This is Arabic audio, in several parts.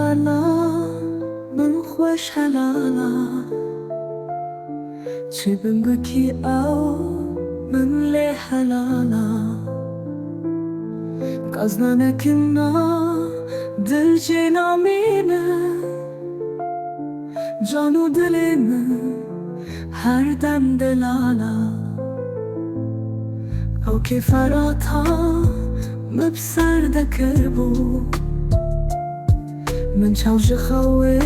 حلالا من خوش حلالا چی بم بکی او من لی حلالا قزنا نکنا دل جینا مینه جانو دلیم هر دم دلالا او که فراتا مبسر دکر بو من چاوش خواه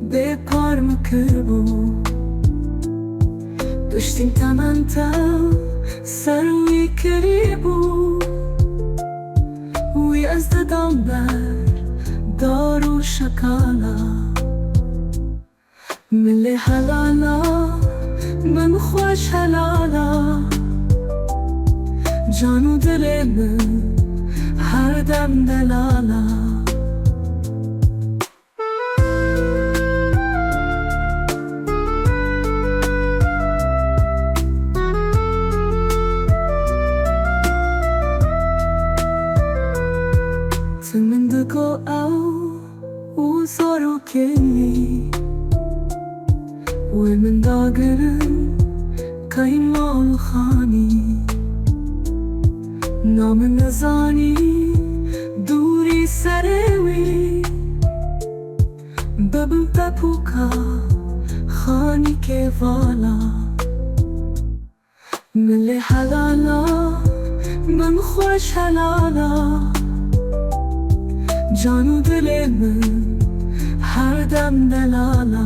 به پار مکر بو دشتیم تمنتا سروی کری بو وی از ددام بر دارو شکالا من لی حلالا من خوش حلالا جانو دلیم هر دم دلالا من دکو او زارو کنی و من داگرم کای مال خانی نام نزانی دوری سروی ببم بپوکا خانی که والا من لی حلالا من خوش حلالا جانو دلیم هر دم دلالا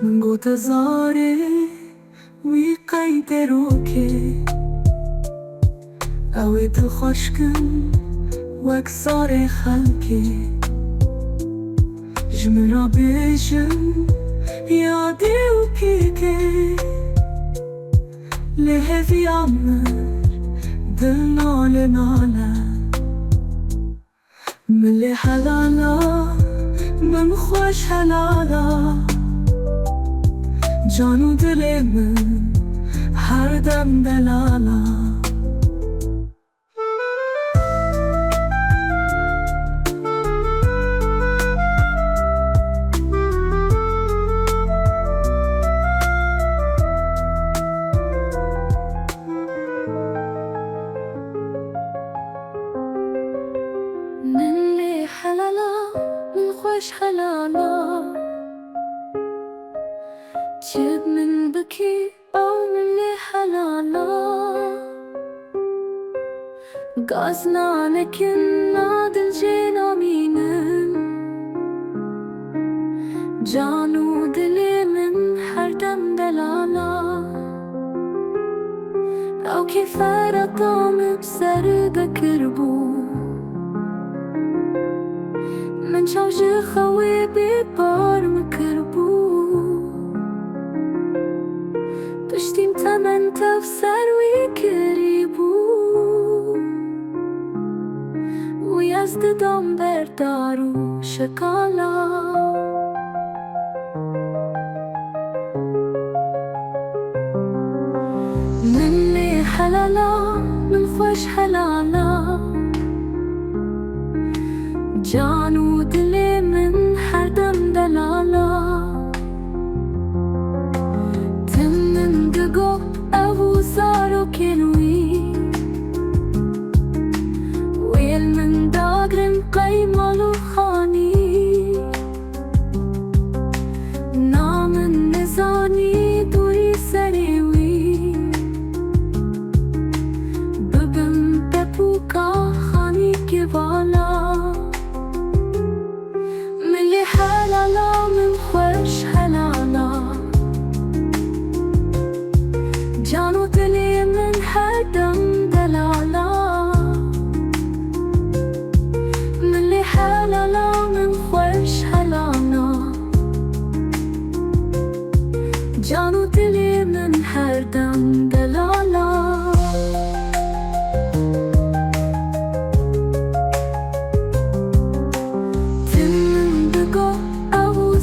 من گوت زاره وی قید روکه اوی دل خوشکن وک زاره خلکه جمرا بیشم یادی و پیکه لحفی عمر دل نال ناله من لی حلالا من خوش حلالا جانو دلیم هر دم دلالا من لی حلالا من خوش حلالا جب من بکی او من لی حلالا قازنا لكن نادل جينا مينم جانو دلي من هر دم دلالا او كيف رقم بسر دكربو من شوش خوي ببار مكربو دشتیم تمنتا بسروي كريبو وی از ددام بردارو شکالا من لی حلالا من خوش حلالا جانو دلی من هر دم دلالا تم من دگو او زارو کنوی من داگرم قای مالو خانی نام نزانی دوری سریوی ببم بپوکا خانی که والا من لی حلالا من خوش حلالا جانو دلی من هر دم دلالا حلالا من خوش حلالا جانو دلی من هر دم دلالا تم من بگو او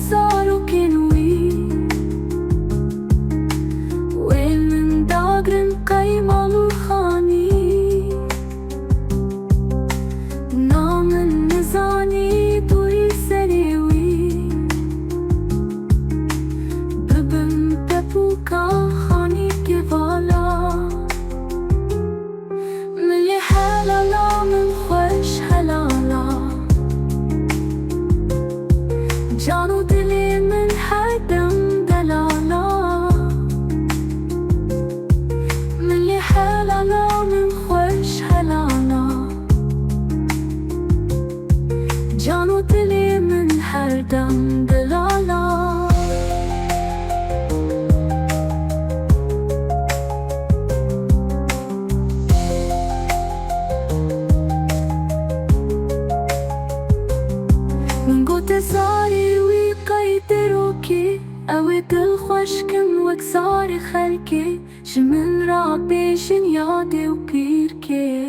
بكي أوي دل خوشكم وك ساري خلكي شمن رابيشن يادي وبيركي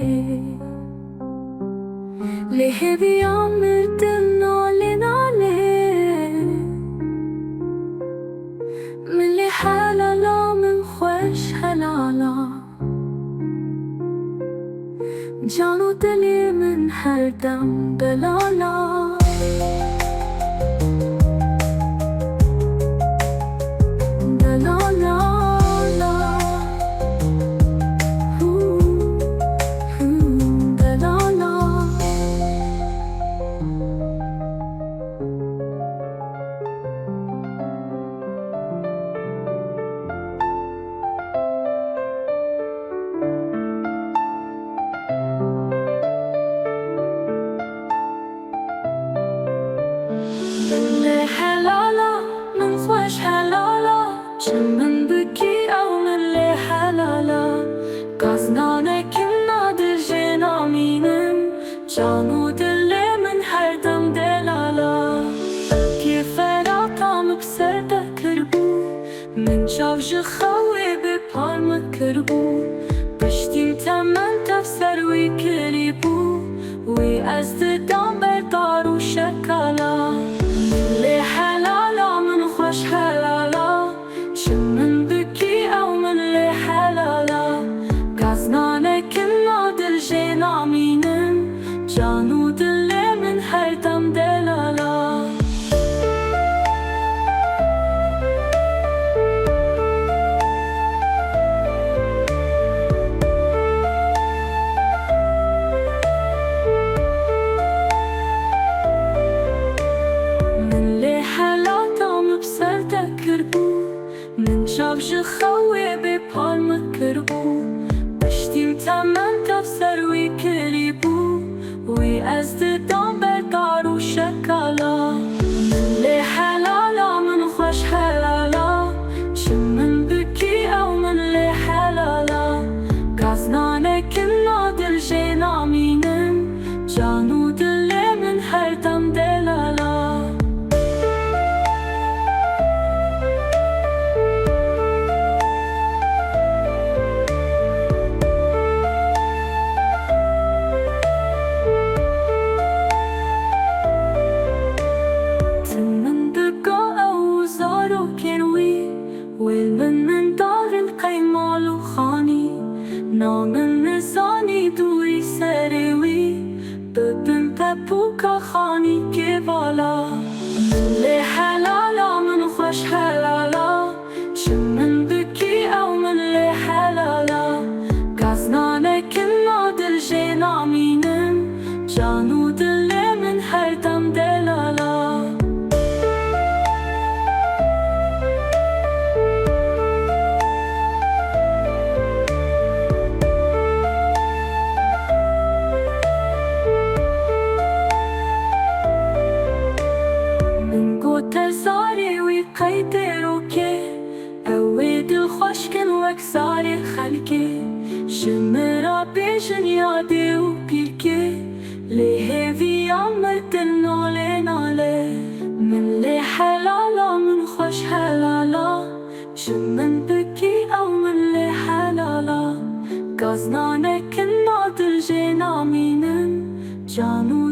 ليه بيعمر دل نالي نالي من لي حلالا من خوش حلالا جانو دلي من هردم بلالا اللي حلالة من خوش حلالة شمن بكي أو من اللي حلالة قصدنا كنا درجنا مينم جانو دلي من هردم دلالة كيف راتام بسردة كربو من شاف جخوي ببالم كربو بشتيم تمن تفسر ويكريبو ويأزد دام بردار وشكالا اللي حلالة من خوش حلالة شمن بكي أو من اللي حلالة قصدنا كنا درجنا مينم جانو دلي من هردم دلالة من شاف جخوي ببالم كربو بشتيم تمن تفسر ويكريبو ويأزد دام بردار وشكالا اللي حلالة من خوش حلالة شمن بكي أو من اللي حلالة قصدنا كنا درجنا مينم جانو دلي من هردم دلالة من دار القيمال وخاني نام النزاني دوي سريوي ببن ببوكا خاني كبالا اللي حلالة من خوش حلالة شمن بكي أو من اللي حلالة قصدنا كنا درجنا مينم جانو دلي من هردم دلالة تزاري ويقيدروكي أويد الخوشكن وكساري خلكي شمرا بيجن يادي وبيركي ليه في عمر دلنالي نالي من لي حلالة من خوش حلالة شمن بكي أو من لي حلالة قصدنا كنا درجنا مينم جانو